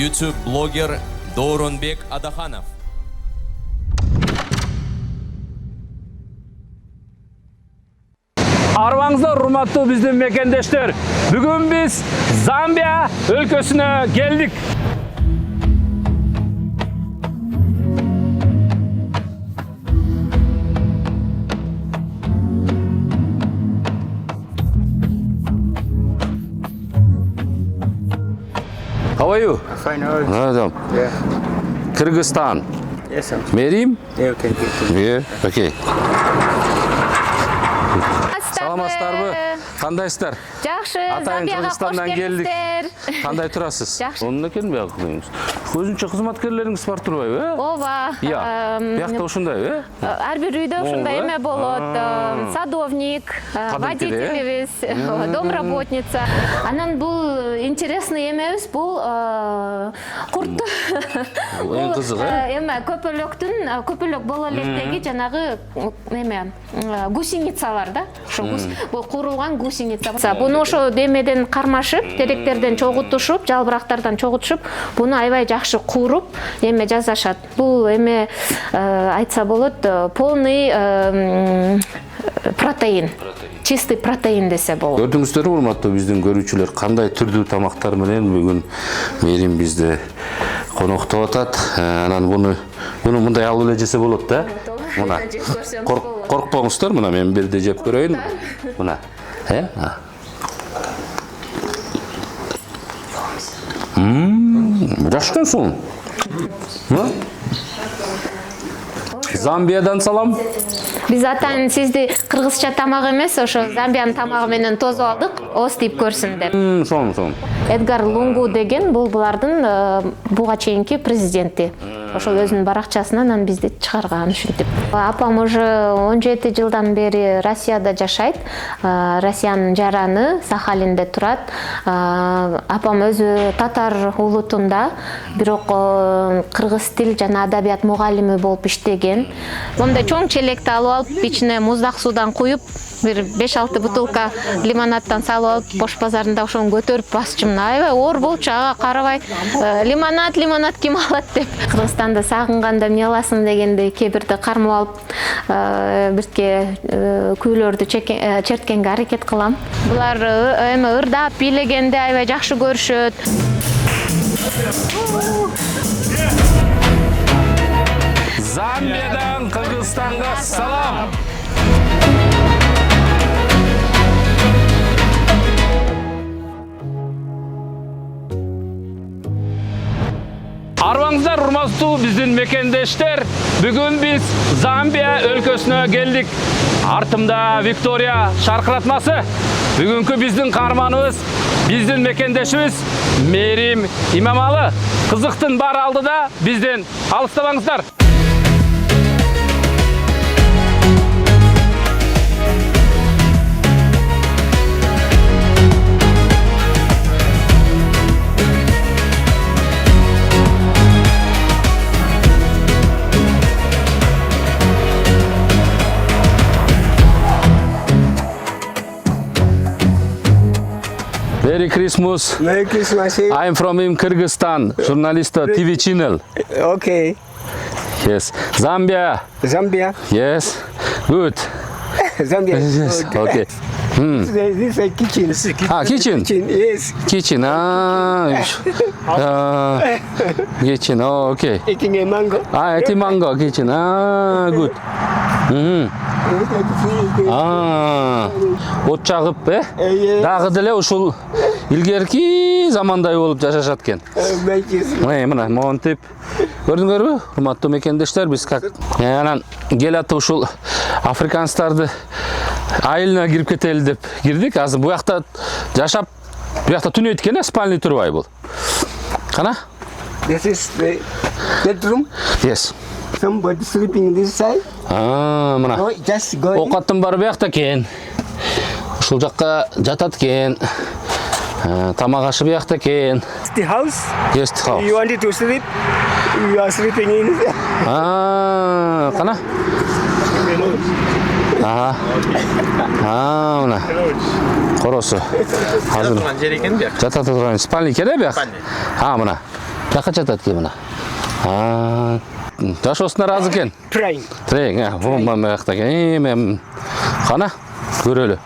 YouTube блогер Дооронбек Адаханов. Арбаңыздар, урматтуу биздин мекендештер. Бүгүн биз Замбия өлкөсүнө келдик. How are you? Fine, how are you? Yeah. Kyrgyzstan. Yes, sir. Merim? Yeah, okay, good. Yeah, okay. Саламатсыздарбы? Кандайсыздар? Жакшы, Атайын Замбияга кош Кыргызстандан келдик. келиңиздер. Кандай турасыз? Жакшы. Онун экен бияк кылыңыз. Көзүнчө кызматкерлериңиз бар турбайбы, э? Ооба. Я. Биякта ушундай, э? Ар бир үйдө ушундай эме болот. Садовник, водителибиз, домработница. Анан бул интересный эмебиз, бул курт. Эң кызыгы, э? Эме көпөлөк боло электеги жанагы эме гусеницалар да. Ошо бул курулган гусеница. Буну ошо демеден кармашып, теректерден чогутушуп, жалбырактардан чогутушуп, буну аябай жакшы кууруп, эме жасашат. Бул эме айтса болот, полный протеин. Чистый протеин десе болот. Көрдүңүздөрбү, урматтуу биздин көрүүчүлөр, кандай түрдүү тамактар менен бүгүн Мерим бизде коноктоп атат. Анан буну мындай алып эле жесе болот да. Мына. Коркпоңуздар, мына мен бирде жеп көрөйүн. Мына. Жашкан соң. Замбиядан салам. Биз атайын сизди кыргызча тамак эмес, ошо Замбиянын тамагы менен тосуп алдык, ооз тийип көрсүн деп. Соң. Эдгар Лунгу деген бул булардын буга чейинки президенти. Ошол өзүнүн баракчасынан бизди чыгарган ушинтип. Апам уже 17 жылдан бери Россияда жашайт. Россиянын жараны Сахалинде турат. Апам өзү татар улутунда, бирок кыргыз тил жана адабият мугалими болуп иштеген. Мондай чоң челекти алып, ичине муздак суудан куюп, бир 5-6 бутылка лимонадтан салып алып, Бош базарында ошону көтөрүп басчымын. Аябай оор болчу, ага карабай, лимонад ким алат деп. Кыргызстанды сагынганда эмне аласың дегенде кээ бирде кармап алып, бирке күүлөрдү черткенге аракет кылам. Булар эме ырдап, бийлегенде аябай жакшы көрүшөт. Замбиядан Кыргызстанга салам. Арбаңыздар, урматтуу биздин мекендештер. Бүгүн биз Замбия өлкөсүнө келдик. Артымда Виктория шаркыратмасы. Бүгүнкү биздин каарманыбыз, биздин мекендешибиз Мерим Имамалы. Кызыктын баары алдыда, бизден алыстабаңыздар. Merry Christmas. Merry Christmas. I'm from Kyrgyzstan, journalist TV channel. Okay. Yes. Zambia. Zambia. Yes. Good. Zambia. Yes. Good. Okay. This is a kitchen. Kitchen. Kitchen, yes. Kitchen. Kitchen. Oh, okay. Eating a mango. Eating mango. Kitchen. Good. От чагып, дагы деле ушул илгерки замандай болуп жашашат экен. Мына монтип. Көрдүңөрбү? Урматтуу мекендештер, биз как анан келатып ушул африканстарды айылына кирип кетели деп кирдик. Азыр бу жакта жашап, бу жакта түнөйт экен, спальный турбай бул. Кана? This is the bedroom. Yes. Somebody sleeping on this side. Мына. No, just go. Окаттын бар бияқта екен. Ушул жакка жатат экен. Тамак ашы бияқта экен. The house. Yes, the house. You wanted to sleep? You are sleeping in. Кана? Мына. Коросу. Азыр Жер екен бияк. Жатат турган спальник эле бияк. Мына. Жаққа жатады ке мына. Жаш осына разы екен. Trying. Тірек, болма маяқта екен. Қана, көрелі.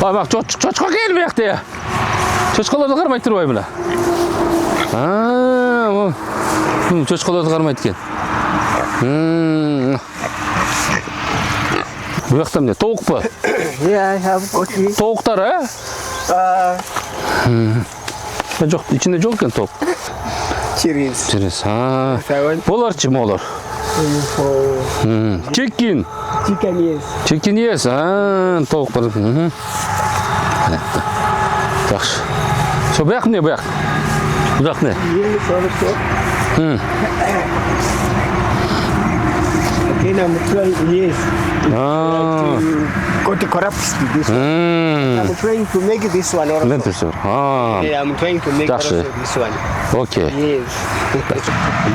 Бақ, чочқа кел маяқта. Чочқаларды қармай тұрбай мына. Чочқаларды қармайды екен. Бұяқта міне, тоғық па? Yeah, I have coffee. Тоғықтар, Жоқ, ішінде жоқ екен тоғық. Cherries. Через, Болар чим олар? Чекин. Chicken, yes. Чекин ес, тоғық бар. Жақшы. Со, бұяқ не, бұяқ? Бұяқ не? Really sorry, sir. Again, I'm trying, yes. Got to corrupt this one. I'm trying to make this one also. Мен тұрсыр. Yeah, I'm trying to make Жақсы. also this one. Окей. Yes.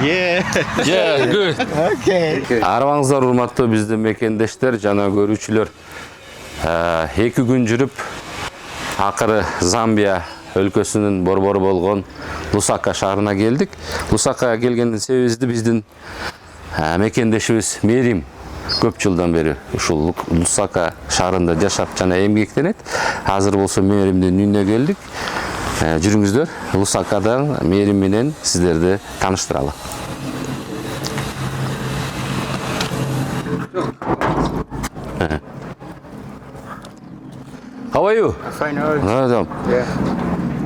Yeah. Yeah, good. Okay. Арваңыздар урматтуу биздин мекендештер жана көрүүчүлөр. 2 күн жүрүп акыры Замбия өлкөсүнүн борбору болгон Лусака шаарына келдик. Лусакага келгендин себеби биздин мекендешибиз Мерим көп жылдан бери ушул Лусака шаарында жашап жана эмгектенет. Азыр болсо Меримдин үйүнө келдик. Жүрүңүздөр, Лусакадан Мерим менен сиздерди тааныштыралы. How are you? Fine, all right. Yeah.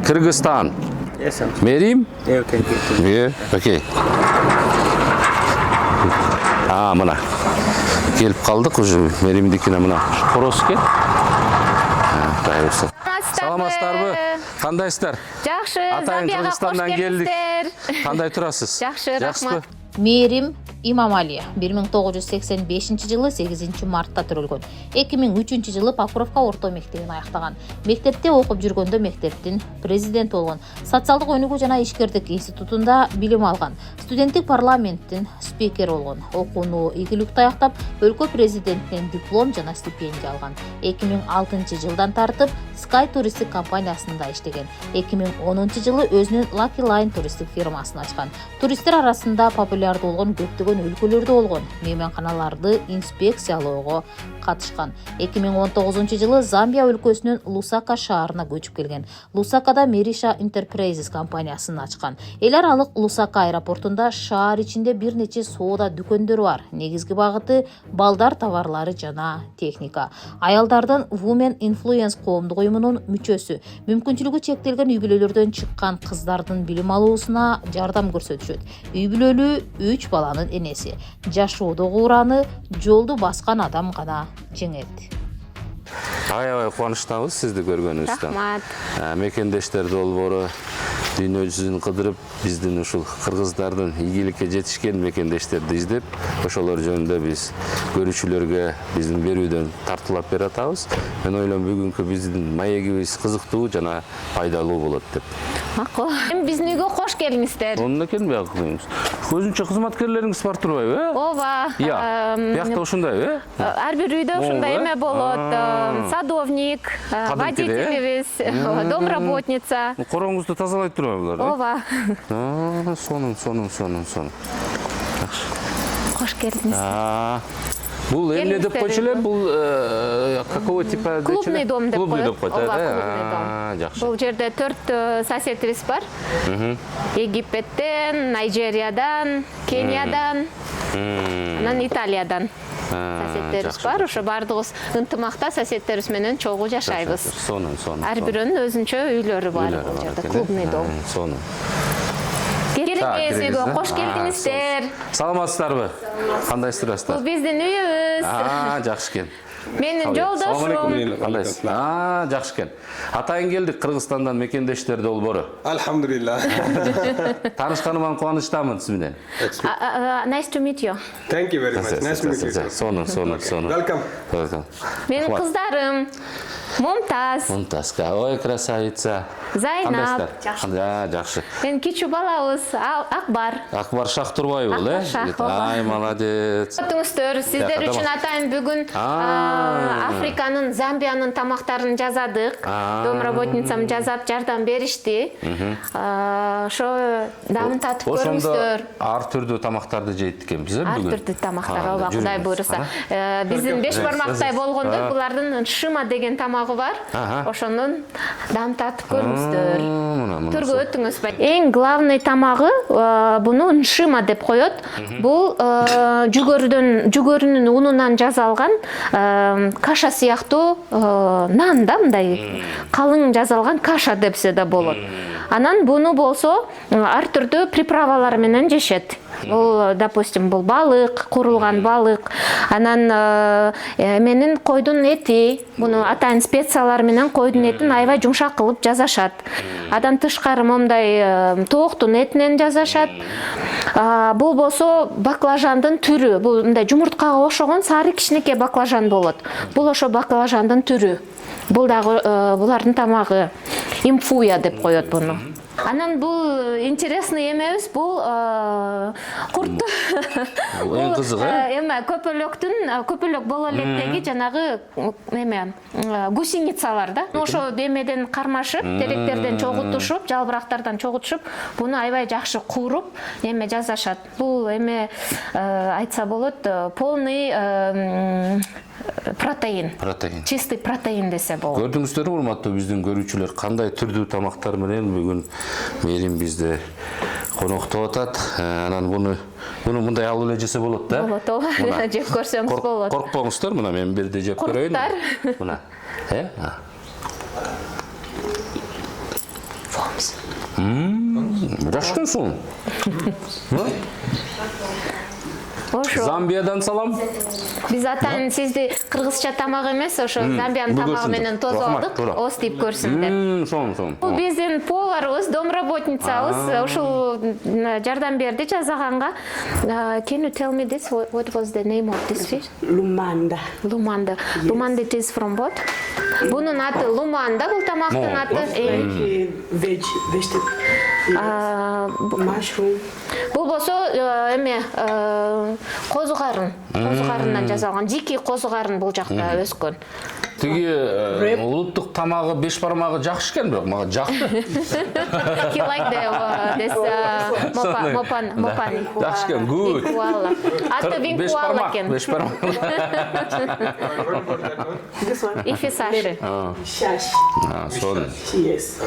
Kyrgyzstan. Yes, sir. Мерим? Yeah, okay, good. Yeah, okay. Мына. Келіп қалдық уже Меримдикине мына. Қорос екен. Дайырсы. Саламатсыздарбы? Кандайсыздар? Жакшы, Атайын Замбияга кош Кыргызстандан келдик. келиңиздер. Кандай турасыз? Жакшы, рахмат. Мерим Имамали 1985 жылы 8 мартта төрөлгөн. 2003 жылы Покровка орто мектебин аяктаган. Мектепте окуп жүргөндө мектептин президент болгон. Социалдык өнүгүү жана ишкердик институтунда билим алган. Студенттик парламенттин спикери болгон. Окууну ийгиликтүү аяктап, өлкө президентинен диплом жана стипендия алган. 2006 жылдан тартып Sky туристтик компаниясында иштеген. 2010 жылы өзүнүн Lucky Line туристтик фирмасын ачкан. Туристтер арасында популярдуу болгон көптөгөн өлкөлөрдө болгон мейманканаларды инспекциялоого катышкан. 2019 жылы Замбия өлкөсүнүн Лусака шаарына көчүп келген. Лусакада Мериша Enterprises компаниясын ачкан. Эл аралык Лусака аэропортунда шаар ичинде бир нече соода дүкөндөр бар. Негизги багыты балдар товарлары жана техника. Аялдардын Women Influence коомдук уюмунун мүчөсү. Мүмкүнчүлүгү чектелген үй бүлөлөрдөн чыккан кыздардын билим алуусуна жардам көрсөтүшөт. Үй бүлөлүү 3 баланын энеси. Жашоодогу ураны жолду баскан адам гана жеңет. Аябай кубанычтабыз сизди көргөнүбүздөн. Рахмат. Мекендештер долбоору дүйнө жүзүн кыдырып, биздин ушул кыргыздардын ийгиликке жетишкен мекендештерди издеп, ошолор жөнүндө биз көрүүчүлөргө биздин берүүдөн тартуулап бере атабыз. Мен ойлойм бүгүнкү биздин маегибиз кызыктуу жана пайдалуу болот деп. Макул. Биздин үйгө кош келиңиздер. Онун экен бияк кылыңыз. Көзүнчө кызматкерлериңиз бар турбайбы? Ооба. Биякта ушундай, Ар бир үйдө ушундай эме болот. Садовник, водителебиз, домработница. Короңузду тазалайт турбайбылар? Ооба. Сонун. Кош келиңиздер. Бул эмне деп койчу эле? Бул какого типа? Клубный дом деп коет. Ооба, жакшы. Бул жерде 4 соседибиз бар. Египеттен, Найжериядан, Кениядан, анан Италиядан. Соседтерибиз бар. Ошо бардыгыбыз ынтымакта соседтерибиз менен чогуу жашайбыз. Сонун. Ар бирөөнүн өзүнчө үйлөрү бар бул жерде. Клубный дом. Сонун. Келиңиз үйгө, кош келдиңиздер. Саламатсыздарбы? Кандайсыздар? Бул биздин үйүбүз. Жакшы экен. Менин жолдошум. Кандайсыз? Жакшы экен. Атайын келдик Кыргызстандан мекендештер долбоору. Alhamdulillah. Таанышканыма кубанычтамын сиз менен. Nice to meet you. Thank you very much. Nice to meet you. Сонун. Welcome. Менин кыздарым. Мумтаз, Мумтазка. Ой, красавица. Зайнап. Кандай? Жакшы. Мен кичүү балабыз, Акбар. Акбар Шахтурбай бол, э? Акбар Шах, Ай, молодец. Өтүңүздөр, сиздер Жакка үчүн тамак. атайын бүгүн Африканын, Замбиянын тамактарын жазадык. Домработницам жазап жардам беришти. Ошо дамын татып көрүңүздөр. Ар түрдүү тамактарды жейт экенбиз, Ар бүгүн. түрдүү тамактар, ооба, Кудай буйруса. Биздин беш бармактай болгондор, булардын шыма деген тамагы бар. Ошонун дам татып көрүңүздөр. Түргө өтүңүз. Эң главный тамагы буну ншыма деп коет. Бул жүгөрүнүн унунан жасалган каша сыяктуу нан да, мындай калың жасалган каша депсе да болот. Анан буну болсо ар түрдүү приправалар менен жешет. Бул, допустим, бул балык, курулган балык. Анан менин койдун эти, буну атайын специялар менен койдун этин аябай жумшак кылып жасашат. Адан тышкары момундай тооктун этинен жасашат. Бул болсо баклажандын түрү. Бул мындай жумурткага окшогон сары кичинекей баклажан болот. Бул ошо баклажандын түрү. Бул дагы булардын тамагы. Имфуя деп коет буну. Анан бул интересный эмебиз, бул куртту. Эң кызыгы, Эме көпөлөк боло электеги жанагы гусеницалар да. Ошо эмеден кармашып, теректерден чогултушуп, жалбырактардан чогултушуп, буну аябай жакшы кууруп, эме жасашат. Бул эме айтса болот, полный протеин. Чистый протеин десе болот. Көрдүңүздөрбү, урматтуу биздин көрүүчүлөр, кандай түрдүү тамактар менен бүгүн Мерим бизде коноктоп атат. Анан буну мындай алып эле жесе болот да? Болот, ооба. Жеп көрсөңүз болот. Коркпоңуздар, мына мен бирде жеп көрөйүн. Мына. Жашкын сун. Замбиядан салам. Биз атайын сизди кыргызча тамак эмес, ошо Замбиянын тамагы менен тосуп алдык. Ос деп көрсүн деп. Сом. Бул биздин поварыбыз, домработницабыз, ушул жардам берди жасаганга. Can you tell me this? What was the name of this fish? Lumanda. Lumanda it is from what? Bunun аты Lumanda, бул тамактын аты. Vegetable. Mushroom. Бул болсо эме козу карындан жасалган, жеке козу карын бул жакта өскөн. Тиги улуттук тамагы беш бармагы жакшы экен, бирок мага жакты. He like this mopan. Жакшы экен, good. Аты винкуала экен. Беш бармак. This one. Ифисаши. Shash. Сон. Yes.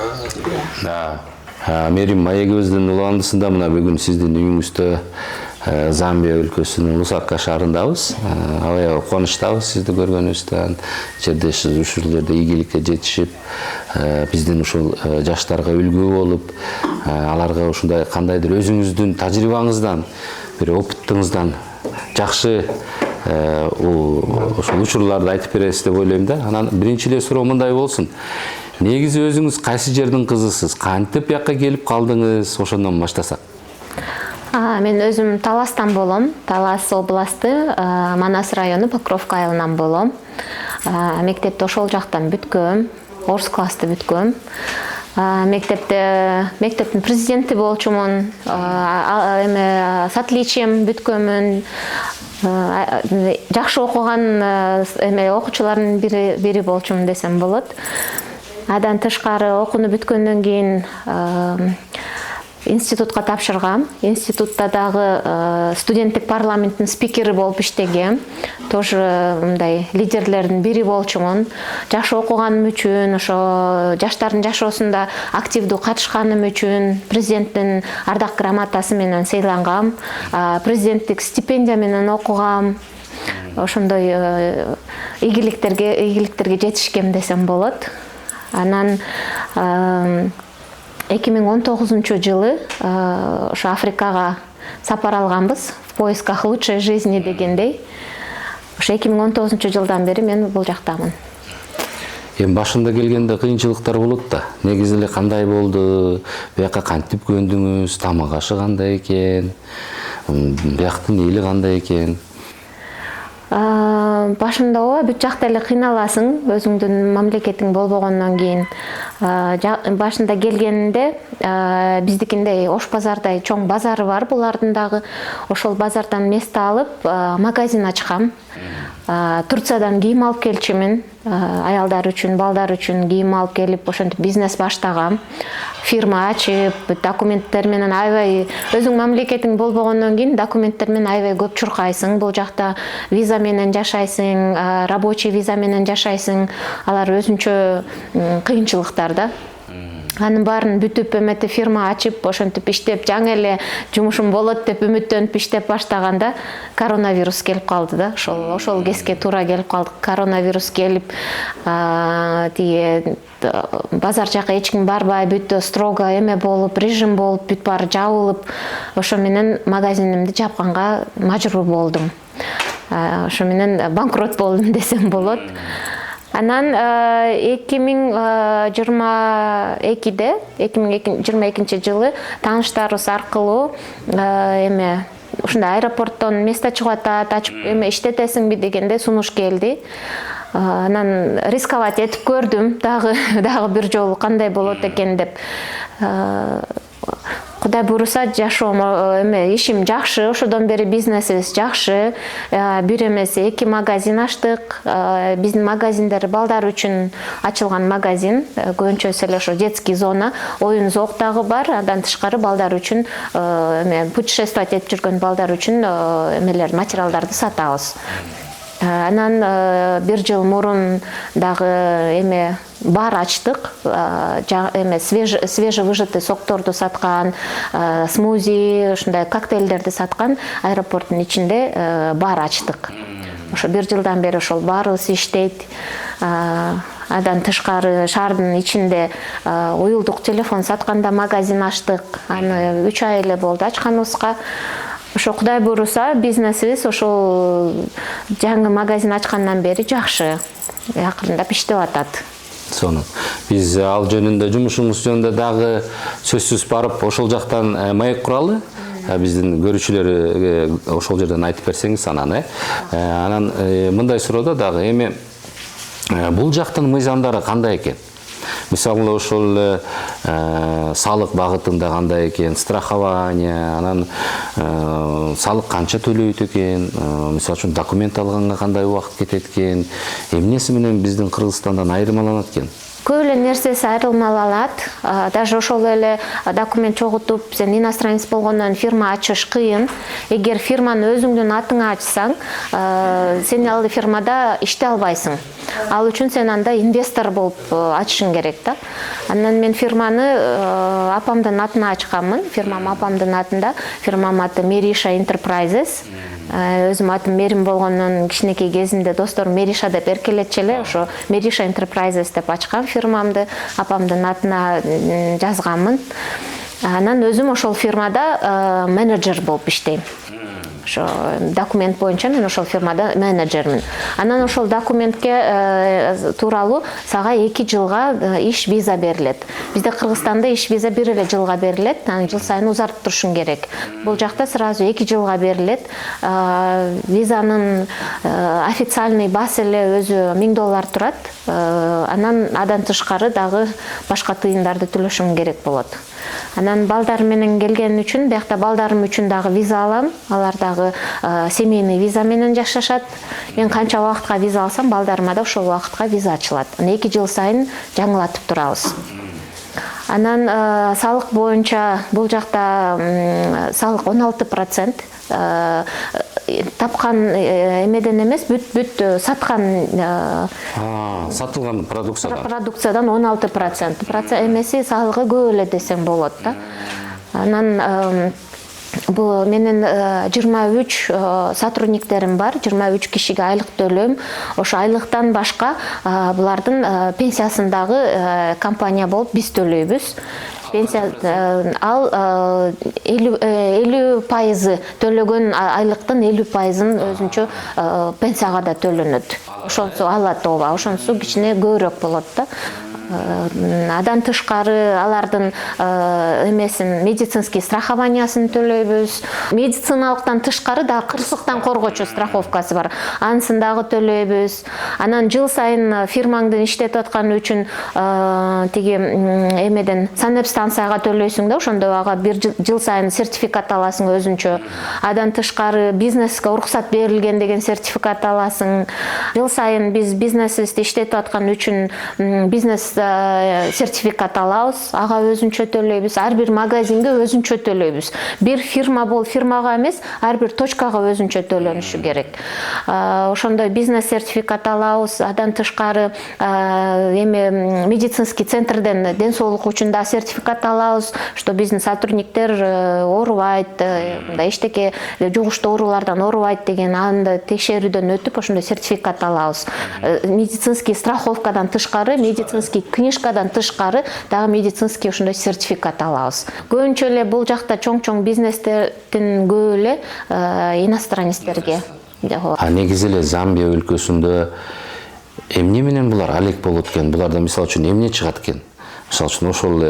Да. Мерим маегибиздин уландысында мына бүгүн сиздин үйүңүздө Замбия өлкөсүнүн Лусака шаарындабыз. Аябай кубанычтабыз сизди көргөнүбүздөн. Жерде ушул жерде ийгиликке жетишип, биздин ушул жаштарга үлгү болуп, аларга ушундай кандайдыр өзүңүздүн тажрыйбаңыздан, бир опытыңыздан жакшы ошол учурларды айтып бересиз деп ойлойм да. Анан биринчи эле суроо мындай болсун. Негизи өзүңүз кайсы жердин кызысыз? Кантип бияка келип калдыңыз? Ошондон баштасак. Мен өзүм Таластан болом. Талас областы, Манас району, Покровка айылынан болом. Мектепти ошол жактан бүткөм, орус класты бүткөм. Мектептин президенти болчумун, эме с отличием бүткөмүн. Жакшы окуган эме окуучулардын бири болчумун десем болот. Адан тышкары окууну бүткөндөн кийин институтка тапшыргам. Институтта дагы студенттик парламенттин спикери болуп иштегем. Тоже мындай лидерлердин бири болчумун. Жакшы окуганым үчүн, ошо жаштардын жашоосунда активдүү катышканым үчүн президенттин ардак грамотасы менен сыйлангам. Президенттик стипендия менен окугам. Ошондой ийгиликтерге жетишкем десем болот. Анан 2019 жылы ошо Африкага сапар алганбыз, в поисках лучшей жизни дегендей. Ошо 2019 жылдан бери мен бул жактамын. Эми башында келгенде кыйынчылыктар болот да. Негизи эле кандай болду? Бияка кантип көндүңүз? Тамак ашы кандай экен? Бияктын эли кандай экен? башында ооба бүт жакта эле кыйналасың, өзүңдүн мамлекетиң болбогондон кийин. Башында келгенинде биздикинде Ош базардай чоң базары бар, булардын дагы. Ошол базардан место алып, магазин ачкам. Турциядан кийим алып келчүмүн. Аялдар үчүн, балдар үчүн кийим алып келип, ошентип бизнес баштагам. Фирма ачып, документтер менен аябай өзүң мамлекетиң болбогондон кийин документтер менен аябай көп чуркайсың. Бул жакта виза менен жашайсың, рабочий виза менен жашайсың. Алар өзүнчө кыйынчылыктар да. Анын баарын бүтүп эметип фирма ачып, ошентип иштеп, жаңы эле жумушум болот деп үмүттөнүп иштеп баштаганда коронавирус келип калды да. Ошол кезге туура келип калдык. Коронавирус келип, тиги базар жака эч ким барбай, бүт строго эме болуп, режим болуп, бүт баары жабылып, ошо менен магазинимди жапканга мажбур болдум. Ошо менен банкрот болдум десем болот. Анан 2022 жылы тааныштарыбыз аркылуу эме ушундай аэропорттон место чыгып атат, ачып эме иштетесиңби дегенде сунуш келди. Анан рисковать этип көрдүм, дагы бир жолу кандай болот экен деп. Кудай буйруса жашоом эме ишим жакшы, ошодон бери бизнесибиз жакшы. Бир эмес 2 магазин ачтык. Биздин магазиндер балдар үчүн ачылган магазин. Көбүнчөсү эле ошо детский зона, оюн зоок дагы бар. Андан тышкары балдар үчүн эме путешествовать этип жүргөн балдар үчүн эмелер, материалдарды сатабыз. Анан бир жыл мурун дагы эме бар ачтык, эме свежевыжатый сокторду саткан, смузи, ушундай коктейлдерди саткан аэропорттун ичинде бар ачтык. Ошо бир жылдан бери ошол барыбыз иштейт. Андан тышкары шаардын ичинде уюлдук телефон сатканда магазин ачтык. Аны 3 ай эле болду ачканыбызга. Ошо Кудай буйруса бизнесибиз ошол жаңы магазин ачкандан бери жакшы, акырындап иштеп атат. Сонун. Биз ал жөнүндө жумушубуз жөнүндө дагы сөзсүз барып ошол жактан маек куралы. Биздин көрүүчүлөр ошол жерден айтып берсеңиз анан, анан мындай суроо дагы эми бул жактын мыйзамдары кандай экен? Мисалы ошол салык багытында кандай экен, страхование, анан салык канча төлөйт экен, мисалы үчүн документ алганга кандай убакыт кетет экен, эмнеси менен биздин Кыргызстандан айырмаланат экен? Көп эле нерсеси айырмаланат. Даже ошол эле документ чогултуп, сен иностранец болгондон фирма ачыш кыйын. Эгер фирманы өзүңдүн атыңа ачсаң, сен ал фирмада иштей албайсың. Ал үчүн сен анда инвестор болуп ачышың керек да. Андан мен фирманы апамдын атына ачканмын. Фирмам апамдын атында. Фирмам аты Мериша Enterprises. Өзүм атым Мерим болгондон кичинекей кезимде досторум Мериша деп эркелетчү эле, ошо Мериша Enterprises деп ачкан фирмамды, апамдын атына жазганмын. Анан өзүм ошол фирмада менеджер болуп иштейм. Ошо документ боюнча мен ошол фирмада менеджермин. Анан ошол документке тууралуу сага 2 жылга иш виза берилет. Бизде Кыргызстанда иш виза бир эле жылга берилет, анан жыл сайын узартып турушуң керек. Бул жакта сразу 2 жылга берилет. Визанын официальный баасы эле өзү $1000 турат. Анан адан тышкары дагы башка тыйындарды төлөшүм керек болот. Анан балдар менен келген үчүн, биякта балдарым үчүн дагы виза алам. Алар дагы семейный виза менен жашашат. Мен канча убакытка виза алсам, балдарыма да ошол убакытка виза ачылат. 2 жыл сайын жаңылатып турабыз. Анан салык боюнча бул жакта салык 16%. Тапкан эмеден эмес, бүт саткан сатылган продукциядан 16%. Эмеси салыгы көп эле десем болот да. Анан бул менин 23 сотрудниктерим бар, 23 кишиге айлык төлөйм. Ошо айлыктан башка булардын пенсиясындагы компания болуп биз төлөйбүз. Пенсия ал 50% төлөгөн айлыктын 50%-ын өзүнчө пенсияга да төлөнөт. Ошонсу алат ооба, ошонсу кичине көбүрөөк болот да. Адан тышкары алардын эмесин медицинский страхованиясын төлөйбүз. Медициналыктан тышкары да кырсыктан коргоочу страховкасы бар. Анысын дагы төлөйбүз. Анан жыл сайын фирмаңдын иштетип атканы үчүн тиги эмеден санэпстанцияга төлөйсүң да, ошондо ага бир жыл сайын сертификат аласың өзүнчө. Адан тышкары бизнеске уруксат берилген деген сертификат аласың. Жыл сайын биз бизнесибизди иштетип аткан үчүн бизнес сертификат алабыз, ага өзүнчө төлөйбүз. Ар бир магазинге өзүнчө төлөйбүз. Бир фирма фирмага эмес, ар бир точкага өзүнчө төлөнүшү керек. Ошондой бизнес сертификат алабыз. Адан тышкары эме медицинский центрден ден соолук үчүн да сертификат алабыз, что биздин сотрудниктер оорубайт, эчтеке жугуштуу оорулардан оорубайт деген аны текшерүүдөн өтүп, ошондой сертификат алабыз. Медицинский страховкадан тышкары, медицинский книжкадан тышкары дагы медицинский ошондой сертификат алабыз. Көбүнчө эле бул жакта чоң бизнестердин көбү эле иностранецтерге. Негизи эле Замбия өлкөсүндө эмне менен булар алек болот экен? Буларда мисалы үчүн эмне чыгат экен? Мисалы үчүн ошол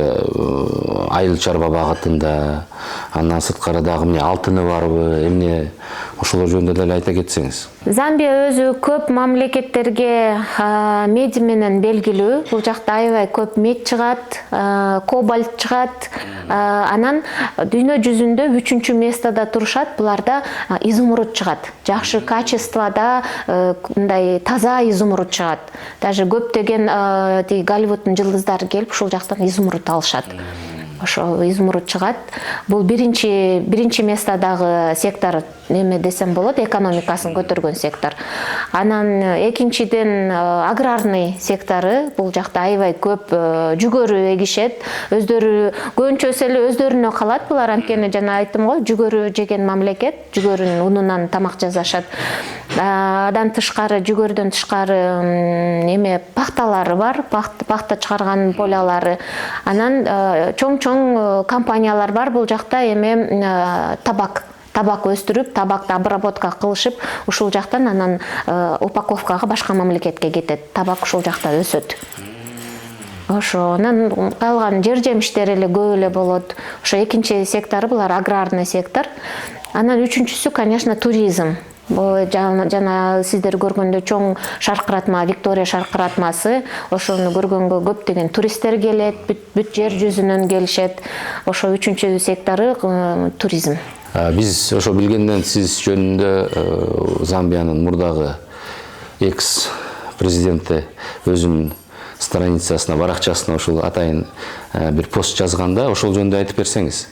айыл чарба багытында, андан сырткары дагы эмне алтыны барбы, эмне ошол жөнүндө деле айта кетсеңиз. Замбия өзү көп мамлекеттерге меди менен белгилүү. Бул жакта аябай көп мед чыгат, кобальт чыгат. Анан дүйнө жүзүндө 3-чү местада турушат. Буларда изумруд чыгат. Жакшы качествода мындай таза изумруд чыгат. Даже көптөгөн Голливуддун жылдыздары келип ушул жактан изумруд алышат. Ошо изумруд чыгат. Бул биринчи местадагы сектор неме десем болот, экономикасын көтөргөн сектор. Анан экинчиден аграрный сектору, бул жакта аябай көп жүгөрү эгишет. Өздөрү көбүнчөсү эле өздөрүнө калат. Булар анткени жана айттым го, жүгөрү жеген мамлекет, жүгөрүнүн унунан тамак жасашат. Адан тышкары, жүгөрүдөн тышкары эме пахталары бар, пахта чыгарган полялары. Анан чоң компаниялар бар бул жакта, эме табак өстүрүп, табакты обработка кылышып, ушул жактан анан упаковкага башка мамлекетке кетет. Табак ушул жакта өсөт. Ошо, анан калган жер жемиштер эле көп эле болот. Ошо экинчи сектору булар аграрный сектор. Анан үчүнчүсү, конечно, туризм. Бул жана сиздер көргөндө чоң шаркыратма, Виктория шаркыратмасы, ошону көргөнгө көптөгөн туристтер келет, бүт жер жүзүнөн келишет. Ошо үчүнчү сектору туризм. Биз ошо билгенден сиз жөнүндө Замбиянын мурдагы экс-президенти өзүнүн страницасына, баракчасына ошол атайын бир пост жазганда, ошол жөнүндө айтып берсеңиз.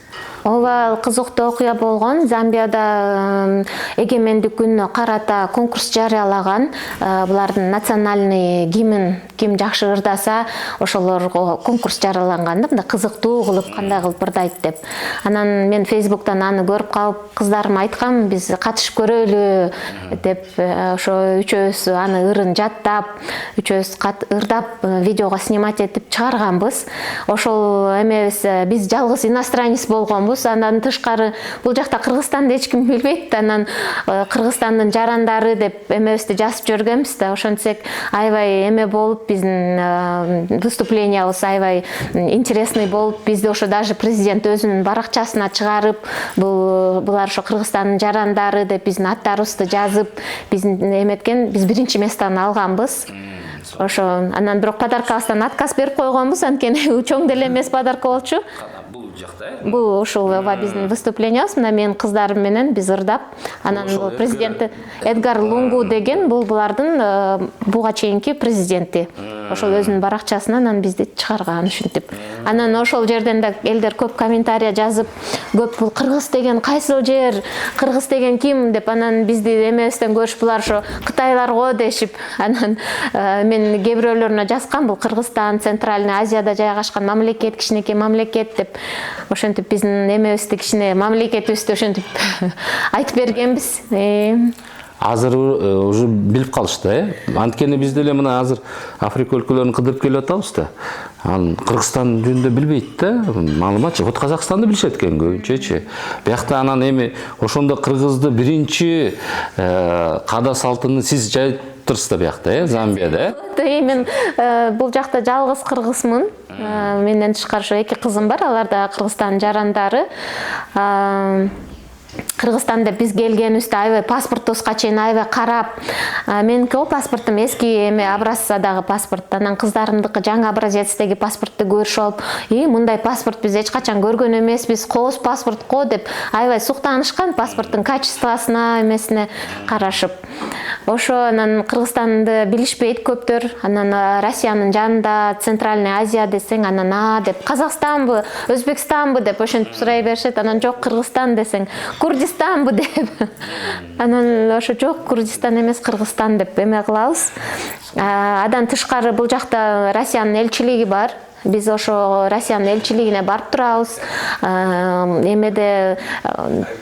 Ооба, кызыктуу окуя болгон. Замбияда эгемендик күнүнө карата конкурс жарыялаган. Булардын национальный гимн ким жакшы ырдаса, ошолорго конкурс жарыяланганда, мындай кызыктуу кылып, кандай кылып ырдайт деп. Анан мен Фейсбуктан аны көрүп калып, кыздарыма айткам, биз катышып көрөлү деп. Ошо үчөөбүз аны ырын жаттап, үчөөбүз ырдап, видеого снимать этип чыгарганбыз. Ошол эмебиз, биз жалгыз иностранец болгонбуз. Андан тышкары бул жакта Кыргызстанды эч ким билбейт. Анан Кыргызстандын жарандары деп эмебизди жазып жүргөнбүз да. Ошентсек аябай эме болуп, биздин выступлениябыз аябай интересный болуп, бизди ошо даже президент өзүнүн баракчасына чыгарып, булар ошо Кыргызстандын жарандары деп биздин аттарыбызды жазып, биздин эметкен, биз биринчи местаны алганбыз. Ошо анан бирок подаркабыздан отказ берип койгонбуз, анткени чоң деле эмес подарка болчу. Бул ушул биздин выступлениябыз, мына менин кыздарым менен биз ырдап, анан бул президенти Эдгар Лунгу деген бул булардын буга чейинки президенти. Ошол өзүнүн баракчасынан анан бизди чыгарган ушинтип. Анан ошол жерден да элдер көп комментарий жазып, көп бул Кыргыз деген кайсыл жер, Кыргыз деген ким деп, анан бизди эмебизден көрүш, булар ошо Кытайлар го дешип. Анан мен кээ бирөөлөрүнө жазгам, бул Кыргызстан, Центральный Азияда жайгашкан мамлекет, кичинекей мамлекет деп. Ошентип биздин эмебизди, кичине мамлекетибизди ошентип айтып бергенбиз. Азыр уже билип калышты, Анткени биз деле мына азыр Африка өлкөлөрүн кыдырып келип атабыз да. Анан Кыргызстан жөнүндө билбейт да, маалыматчы. Вот Казакстанды билишет экен көбүнчөчү. Биякта анан эми ошондо кыргызды биринчи када салтыны сиз турсузда биякта, Замбияда. Мен бул жакта жалгыз кыргызмын. Менден тышкары ошо 2 кызым бар, алар да Кыргызстандын жарандары. Кыргызстанда биз келгенибизде аябай паспортубузга чейин аябай карап, меники паспортум эски эме образцадагы паспорт, анан кыздарымдыкы жаңы образецтеги паспортты көрүшүп алып, мындай паспорт биз эч качан көргөн эмеспиз, кооз паспорт го деп аябай суктанышкан паспорттун качествосуна, эмесине карашып. Ошо анан Кыргызстанды билишпейт көптөр, анан Россиянын жанында Центральный Азия десең, анан деп Казакстанбы, Өзбекстанбы деп ошентип сурай беришет, анан жок Кыргызстан десең, Курдистанбы деп. Анан ошо жок Курдистан эмес Кыргызстан деп эме кылабыз. Адан тышкары бул жакта Россиянын элчилиги бар. Биз ошо Россиянын элчилигине барып турабыз. Эмеде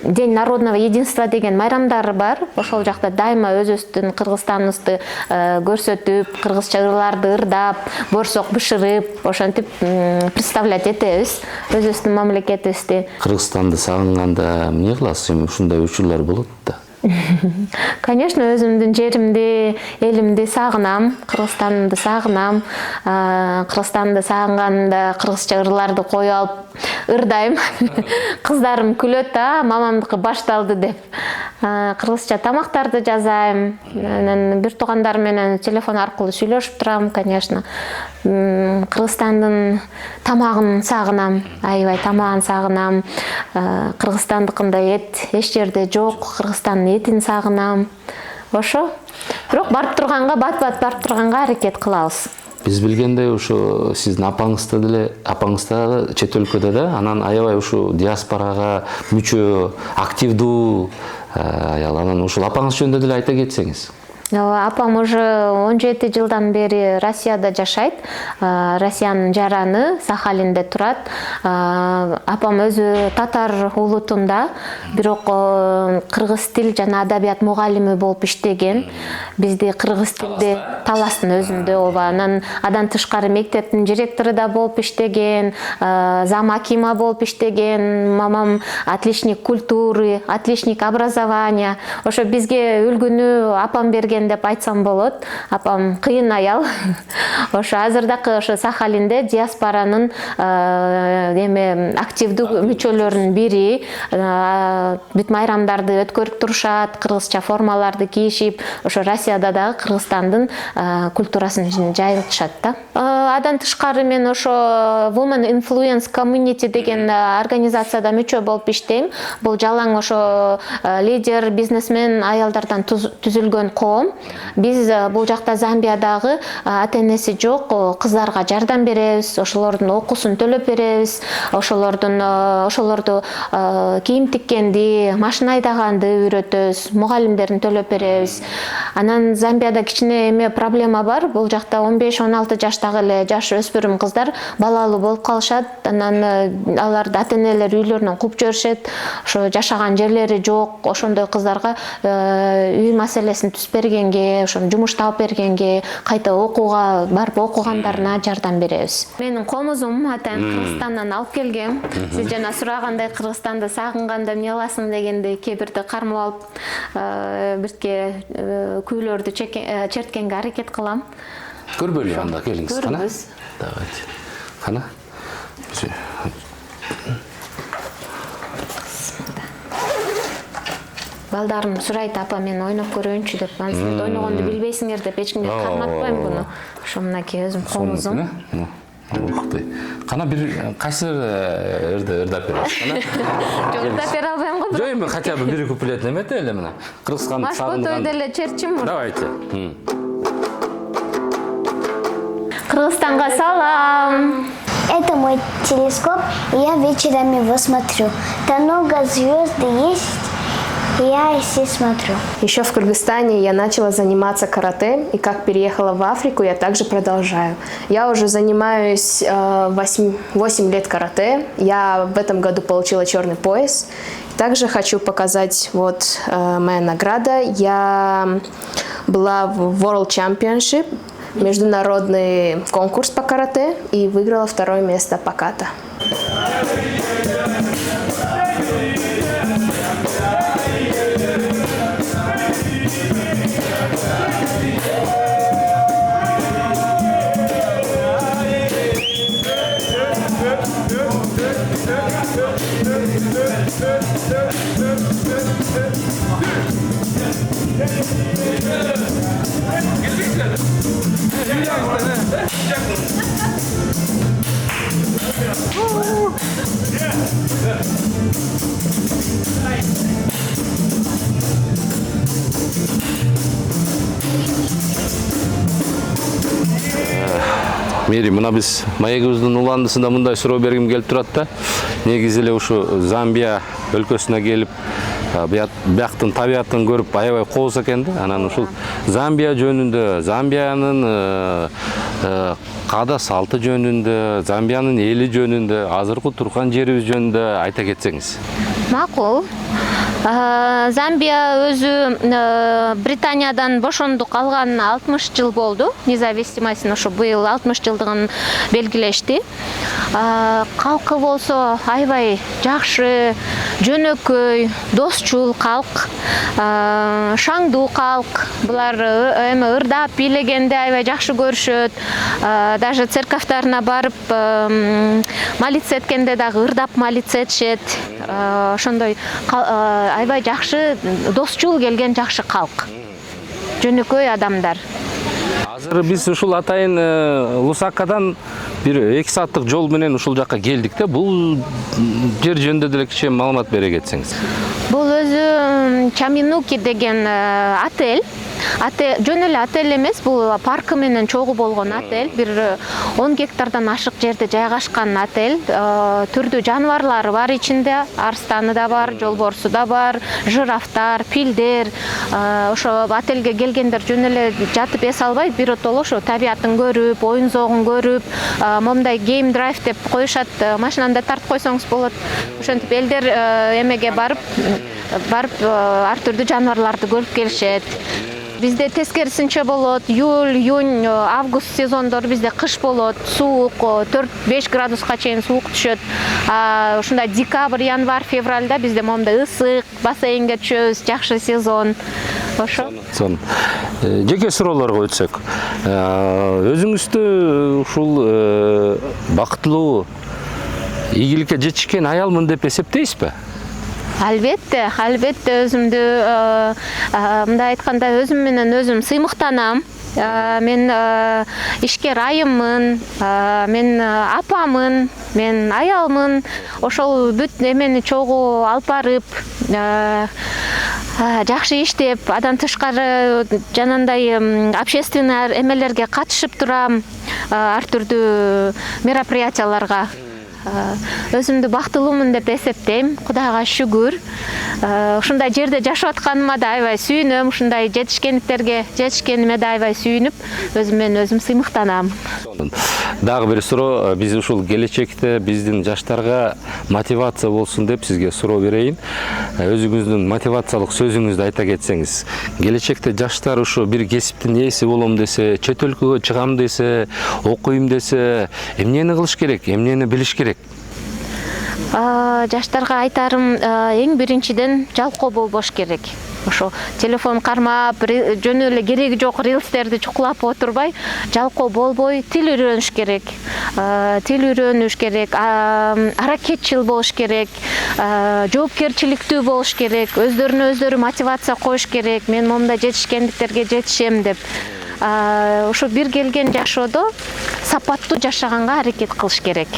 День народного единства деген майрамдары бар. Ошол жакта дайыма өзүбүздүн Кыргызстаныбызды көрсөтүп, кыргызча ырларды ырдап, борсок бышырып, ошентип представлять этебиз өзүбүздүн мамлекетибизди. Кыргызстанды сагынганда эмне кыласыз? Ушундай учурлар болот да. Конечно, өзүмдүн жеримди, элимди сагынам, Кыргызстанымды сагынам. Кыргызстанды сагынганымда кыргызча ырларды коюп алып ырдайм. Кыздарым күлөт, мамамдыкы башталды деп. Кыргызча тамактарды жазайм. Анан бир туугандарым менен телефон аркылуу сүйлөшүп турам, конечно. Кыргызстандын тамагын сагынам, аябай тамагын сагынам. Кыргызстандыкындай эт эч жерде жок, Кыргызстандын этин сагынам. Ошо. Бирок барып турганга, бат-бат барып турганга аракет кылабыз. Биз билгендей ушу сиздин апаңызда дагы чет өлкөдө да, анан аябай ушу диаспорага мүчө, активдүү аял. Анан ушул апаңыз жөнүндө деле айта кетсеңиз. Апам уже 17 жылдан бери Россияда жашайт. Россиянын жараны Сахалинде турат. Апам өзү татар улутунда, бирок кыргыз тил жана адабият мугалими болуп иштеген. Бизди кыргыз тилди Таластын өзүндө ооба. Анан адан тышкары мектептин директору да болуп иштеген, зам акима болуп иштеген. Мамам отличник культуры, отличник образования. Ошо бизге үлгүнү апам берген деп айтсам болот. Апам кыйын аял. Ошо азырдакы ошо Сахалинде диаспоранын эме активдүү мүчөлөрүнүн бири. Бүт майрамдарды өткөрүп турушат, кыргызча формаларды кийишип, ошо Россияда дагы Кыргызстандын культурасын жайылтышат да. Адан тышкары мен ошо Women Influence Community деген организацияда мүчө болуп иштейм. Бул жалаң ошо лидер, бизнесмен аялдардан түзүлгөн коом. Биз бул жакта Замбиядагы ата-энеси жок кыздарга жардам беребиз, ошолордун окуусун төлөп беребиз, ошолорду кийим тиккенди, машина айдаганды үйрөтөбүз, мугалимдерин төлөп беребиз. Анан Замбияда кичине эме проблема бар. Бул жакта 15-16 жаштагы эле жаш өспүрүм кыздар балалуу болуп калышат. Анан аларды ата-энелер үйлөрүнөн кууп жиберишет. Ошо жашаган жерлери жок. Ошондой кыздарга үй маселесин түзүп бергенге, ошо жумуш таап бергенге, кайта окууга барып окугандарына жардам беребиз. Менин комузум атайын Кыргызстандан алып келгем. Сиз жана сурагандай Кыргызстанды сагынганда эмне кыласың дегенде кээ бирде кармап алып бирке күүлөрдү черткенге аракет кылам. Көрбөйлү анда келиңиз. Көрүбүз. Давайте. Кана. Балдарым сурайт, апа мен ойноп көрөйүнчү деп. Сиз ойногонду билбейсиңер деп эч кимге карматпайм буну. Ошо мынакей өзүм комузум. Кана бир кайсы ырдап бересиз? Жок, ырдап бере албайм го. Жок, эми хотя бы бир куплет эмете эле мына. Кыргызстанды сагынган. Машко тойдо эле черчим. Давайте. Кыргызстанга салам. Это мой телескоп, и я вечерами его смотрю. Там много звезд есть, и я здесь смотрю. Еще в Кыргызстане я начала заниматься карате, и как переехала в Африку, я также продолжаю. Я уже занимаюсь 8 лет карате. Я в этом году получила черный пояс. Также хочу показать вот моя награда. Я была в World Championship, международный конкурс по карате, и выиграла 2-е место по ката. Мери, мына биз маегибиздин уландысында мындай суроо бергим келип турат да. Негизи эле ушу Замбия өлкөсүнө келип, бияктын табиятын көрүп аябай кооз экен да. Анан ушул Замбия жөнүндө, Замбиянын каада салты жөнүндө, Замбиянын эли жөнүндө, азыркы турган жерибиз жөнүндө айта кетсеңиз. Макул. Замбия өзү Британиядан бошондук алганына 60 жыл болду. Независимостун ошо быйыл 60 жылдыгын белгилешти. Калкы болсо аябай жакшы, жөнөкөй, досчул калк, шаңдуу калк. Булар эми ырдап бийлегенде аябай жакшы көрүшөт. Даже церковтарына барып молиться эткенде дагы ырдап молиться этишет. Ошондой аябай жакшы, досчул келген жакшы калк. Жөнөкөй адамдар. Азыр биз ушул атайын Лусакадан бир 2 сааттык жол менен ушул жакка келдик да. Бул жер жөнүндө деле кичине маалымат бере кетсеңиз. Бул өзү Чаминуки деген отель. Жөн эле отель эмес, бул паркы менен чогуу болгон отель. Бир 10 гектардан ашык жерде жайгашкан отель. Түрдүү жаныбарлары бар ичинде. Арстаны да бар, жолборсу да бар, жирафтар, пилдер. Ошо отельге келгендер жөн эле жатып эс албай, биротоло ошо табиятын көрүп, оюн зоогун көрүп, момундай гейм драйв деп коюшат. Машинаны да тартып койсоңуз болот. Ошентип элдер эмеге барып ар түрдүү жаныбарларды көрүп келишет. Бизде тескерисинче болот. Июль, июнь, август сезондор бизде кыш болот. Суук, 4-5 градуска чейин суук түшөт. Ушундай декабрь, январь, февральда бизде момундай ысык, бассейнге түшөбүз, жакшы сезон. Ошо. Жеке суроолорго өтсөк. Өзүңүздү ушул бактылуу, ийгиликке жетишкен аялмын деп эсептейсизби? Албетте өзүмдү мындай айтканда өзүм менен өзүм сыймыктанам. Мен ишкер айыммын, мен апамын, мен аялмын. Ошол бүт эмени чогуу алып барып, жакшы иштеп, андан тышкары жанагындай общественный эмелерге катышып турам, ар түрдүү мероприятияларга. Өзүмдү бактылуумун деп эсептейм. Кудайга шүгүр. Ушундай жерде жашап атканыма да аябай сүйүнөм. Ушундай жетишкениме да аябай сүйүнүп, өзүм менен өзүм сыймыктанам. Дагы бир суроо, биз ушул келечекте биздин жаштарга мотивация болсун деп сизге суроо берейин. Өзүңүздүн мотивациялык сөзүңүздү айта кетсеңиз. Келечекте жаштар ушу бир кесиптин ээси болом десе, чет өлкөгө чыгам десе, окуйм десе, эмнени кылыш керек, эмнени билиш керек? Жаштарга айтарым, эң биринчиден жалкоо болбош керек. Ошо телефон кармап, жөн эле кереги жок рилстерди чукулап отурбай, жалкоо болбой тил үйрөнүш керек. Аракетчил болуш керек, жоопкерчиликтүү болуш керек, өздөрүнө өздөрү мотивация коюш керек. Мен момундай жетишкендиктерге жетишем деп. Ошо бир келген жашоодо сапаттуу жашаганга аракет кылыш керек.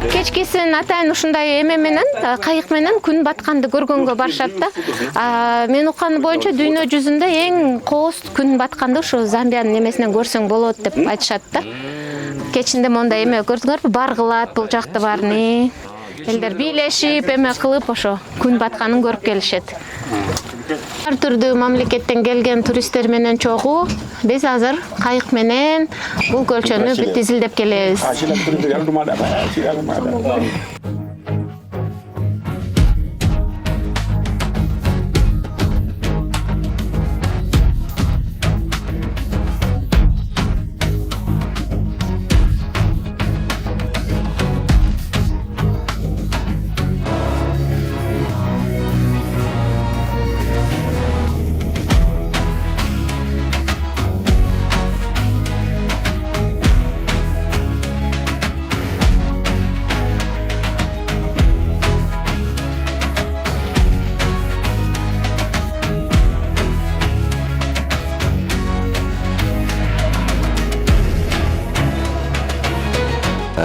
Кечкесин атайын ушундай эме менен, кайык менен күн батканды көргөнгө барышат да. Мен укканы боюнча дүйнө жүзүндө эң кооз күн батканды ушу Замбиянын эмесинен көрсөң болот деп айтышат да. Кечинде мондай эме көрдүңөрбү? Бар кылат бул жакты баарыны. Элдер бийлешип, эме кылып ошо күн батканын көрүп келишет. Ар түрдүү мамлекеттен келген туристтер менен чогуу биз азыр кайык менен бул көлчөнү бүт изилдеп келебиз.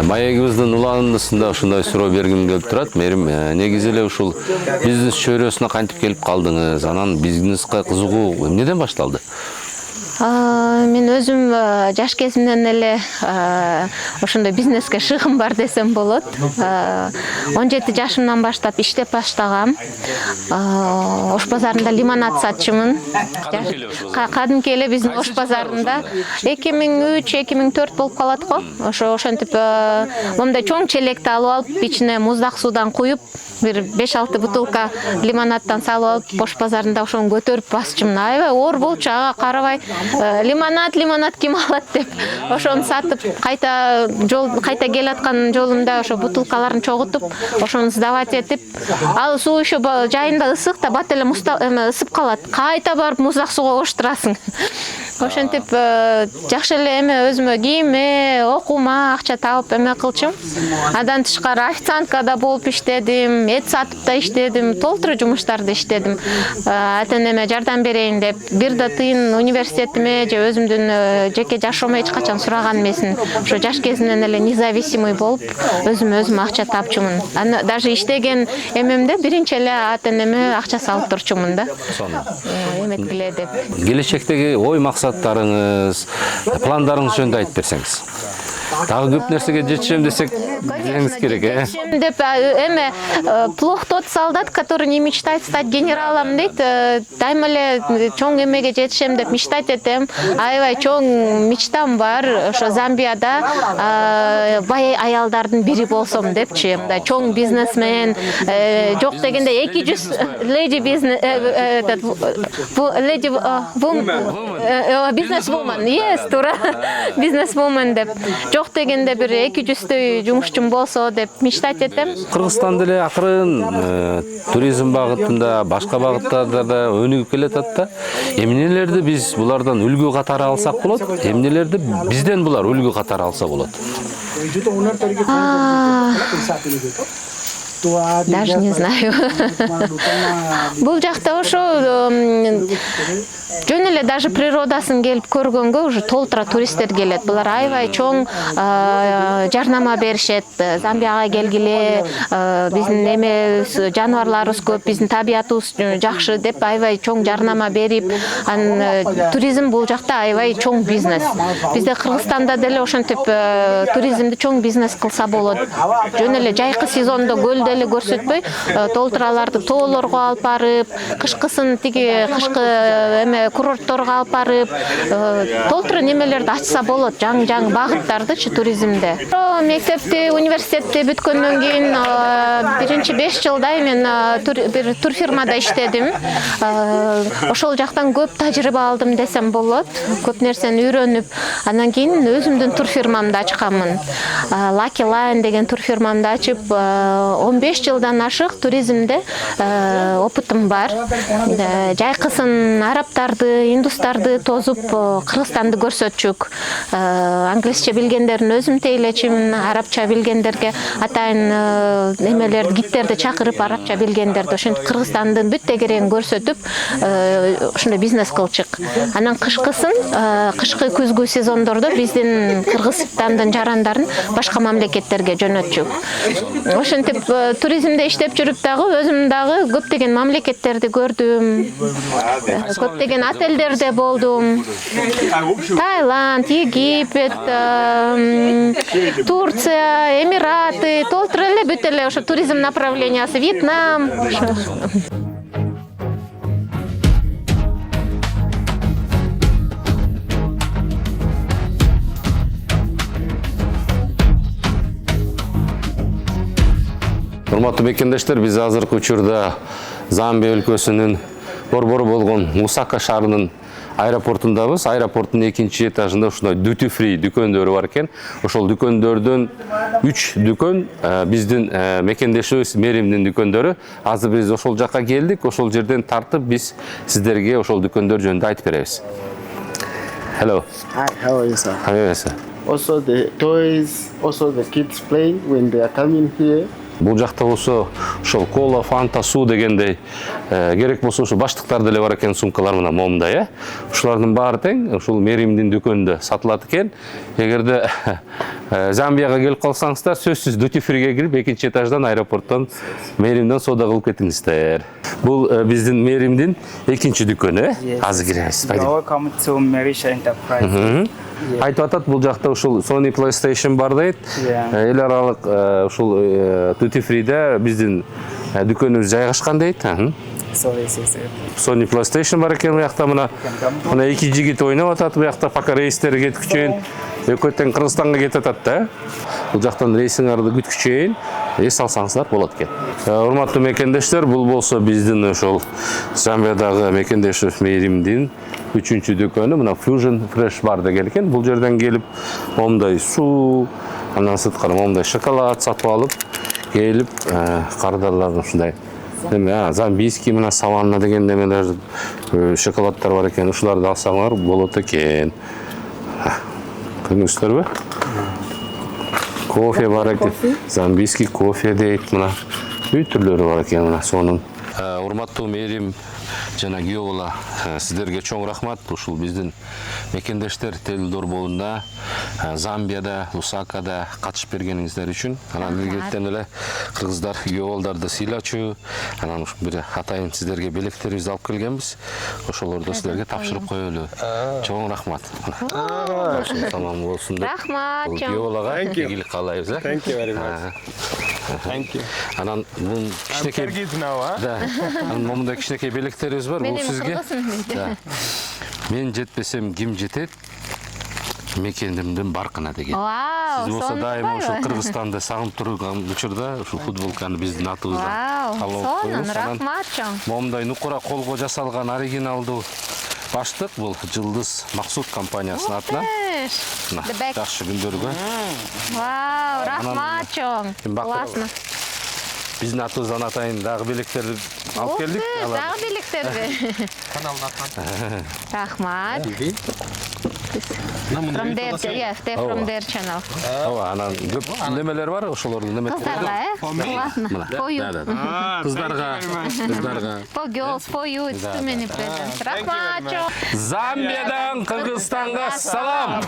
маегибиздин уланысында ушундай суроо бергим келип турат. Мээрим негизи эле ушул бизнес чөйрөсүнө кантип келип калдыңыз? Анан бизнеске кызыгуу эмнеден башталды? Мен өзүм жаш кезимден эле ошондой бизнеске шыгым бар десем болот. 17 жашымдан баштап иштеп баштагам. Ош базарында лимонад сатчумун. Кадимки эле биздин Ош базарында 2003-2004 болуп калат го. Ошентип момундай чоң челекти алып алып, ичине муздак суудан куюп, бир 5-6 бутылка лимонаддан салып алып, Ош базарында ошону көтөрүп басчумун. Аябай оор болчу, ага карабай лимонад ким алат деп ошону сатып, кайта келаткан жолумда ошо бутылкаларын чогултуп, ошону сдавать этип, ал суу еще жайында ысык да, бат эле ысып калат. Кайта барып муздак сууга коштурасың. Ошентип жакшы эле эме өзүмө кийиме, окуума акча таап эме кылчум. Андан тышкары официанткада болуп иштедим, эт сатып да иштедим, толтура жумуштарды иштедим. Ата-энеме жардам берейин деп, бир да тыйын университетиме же өзүмдүн жеке жашоомо эч качан сураган эмесмин. Ошо жаш кезимден эле независимый болуп, өзүм акча тапчумун. Аны даже иштеген эмемде биринчи эле ата-энеме акча салып турчумун да. Эметкиле деп. Келечектеги ой максаттарыңыз, пландарыңыз жөнүндө айтып берсеңиз. Дагы көп нерсеге жетишем десек, деңиз керек, Жетишем деп эме плох тот солдат, который не мечтает стать генералом дейт. Дайыма эле чоң эмеге жетишем деп мечтать этем. Аябай чоң мечтам бар. Ошо Замбияда бай аялдардын бири болсом депчи. Мындай чоң бизнесмен, жок дегенде 200 леди бизнес леди бизнесвумен, yes, туура. Бизнесвумен деп. Жок дегенде бир 200 жумушчум болсо деп мечтать этем. Кыргызстан деле акырын туризм багытында, башка багыттарда да өнүгүп келатат да. Эмнелерди биз булардан үлгү катары алсак болот? Эмнелерди бизден булар үлгү катары алса болот? Даже не знаю. Бул жакта ошо жөн эле даже природасын келип көргөнгө уже толтура туристтер келет. Булар аябай чоң жарнама беришет. Замбияга келгиле, биздин эме жаныбарларыбыз көп, биздин табиятыбыз жакшы деп аябай чоң жарнама берип, туризм бул жакта аябай чоң бизнес. Бизде Кыргызстанда деле ошентип туризмди чоң бизнес кылса болот. Жөн эле жайкы сезондо көлдө эле көрсөтпөй, толтураларды тоолорго алып барып, кышкысын тиги кышкы эме курортторго алып барып, толтура немелерди ачса болот, жаңы багыттардычы туризмде. Мектепти, университетти бүткөндөн кийин биринчи 5 жылдай мен бир турфирмада иштедим. Ошол жактан көп тажрыйба алдым десем болот. Көп нерсени үйрөнүп, андан кийин өзүмдүн турфирмамды ачканмын. Lucky Line деген турфирмамды ачып, 15 жылдан ашык туризмде опытым бар. Жайкысын арабтарды, индустарды тозуп Кыргызстанды көрсөтчүк. Англисче билгендерин өзүм тейлечимин, арабча билгендерге атайын немелерди, гидтерди чакырып арабча билгендерди ошентип Кыргызстандын бүт тегерегин көрсөтүп, ошондой бизнес кылчык. Анан кышкы күзгү сезондордо биздин Кыргызстандын жарандарын башка мамлекеттерге жөнөтчүк. Ошентип туризмде иштеп жүрүп дагы өзүм дагы көптөгөн мамлекеттерди көрдүм. Көптөгөн отелдерде болдум. Таиланд, Египет, Турция, Эмираты, толтура эле бүт эле ошо туризм направлениясы, Вьетнам. Урматтуу мекендештер, биз азыркы учурда Замбия өлкөсүнүн борбору болгон Лусака шаарынын аэропортундабыз. Аэропорттун экинчи этажында ушундай duty free дүкөндөрү бар экен. Ошол дүкөндөрдөн 3 дүкөн биздин мекендешибиз Меримдин дүкөндөрү. Азыр биз ошол жакка келдик. Ошол жерден тартып биз сиздерге ошол дүкөндөр жөнүндө айтып беребиз. Hello. Hi, how are you, sir? How are you, sir? Also the toys, also the kids play when they are coming here. Бул жакта болсо ошол кола, фанта, суу дегендей керек болсо ошо баштыктар деле бар экен, сумкалар мына момундай, ушулардын баары тең ушул Меримдин дүкөнүндө сатылат экен. Эгерде Замбияга келип калсаңыздар, сөзсүз duty free'ге кирип, экинчи этаждан аэропорттон Меримден соода кылып кетиңиздер. Бул биздин Меримдин экинчи дүкөнү, азыр киребиз. Welcome to Marisha Enterprise. Айтып атат, бул жакта ушул Sony PlayStation бар дейт. Эл аралык ушул duty free'де биздин дүкөнүбүз жайгашкан дейт. Sony PlayStation бар экен, буякта мына эки жигит ойноп атат, буякта пока рейстери кеткүчөйүн. Экөө тең Кыргызстанга кетип атат да. Бул жактан рейсиңарды күткүчөйүн, эс алсаңыздар болот экен. Урматтуу мекендештер, бул болсо биздин ошол Замбиядагы мекендешов Меримдин 3-чү дүкөнү, мына Fusion Fresh бар деген экен. Бул жерден келип, момундай суу, андан сырткары момундай шоколад сатып алып, келип, кардарлардын ушундай замбийский мына саванна деген немелер, шоколаддар бар экен, ушуларды алсаңар болот экен. Көрдүңүздөрбү? Кофе бар экен, замбийский кофе дейт, мына үй түрлөрү бар экен, мына сонун. Урматтуу Мерим жана күйөөбала, сиздерге чоң рахмат. Ушул биздин мекендештер Тел Дорбоунда, Замбияда, Лусакада катышып бергениңиздер үчүн. Анан илгертен эле кыргыздар күйөөбалдарды сыйлачу, анан ушу бир атайын сиздерге белектерибизди алып келгенбиз. Ошолорду сиздерге тапшырып коелу. Чоң рахмат. Салам болсун деп. Рахмат. Күйөөбалага ийгилик каалайбыз. Thank you very much. Thank you. Анан бул кичинекей момундай кичинекей белектерибиз бар. Бул сизге. Мен жетпесем ким жетет? Мекендимдин баркына деген. Сиз болсо дайыма ушул Кыргызстанды сагынып турган учурда ушул футболканы биздин атыбыздан алып коюңуз. Рахмат чоң. Момундай нукура колго жасалган оригиналдуу баштык, бул Жылдыз Максут компаниясынын атынан. Жакшы күндөргө. Вау, рахмат чоң. Классно. Биздин атыбыздан атайын дагы белектерди алып келдик. Дагы белектерди. Рахмат. From their channel. Ооба, анан көп немелер бар, ошолордун неметери. Классно. For you. Кыздарга. For girls, for you, it's too many presents. Рахмат чоң. Замбиядан Кыргызстанга салам.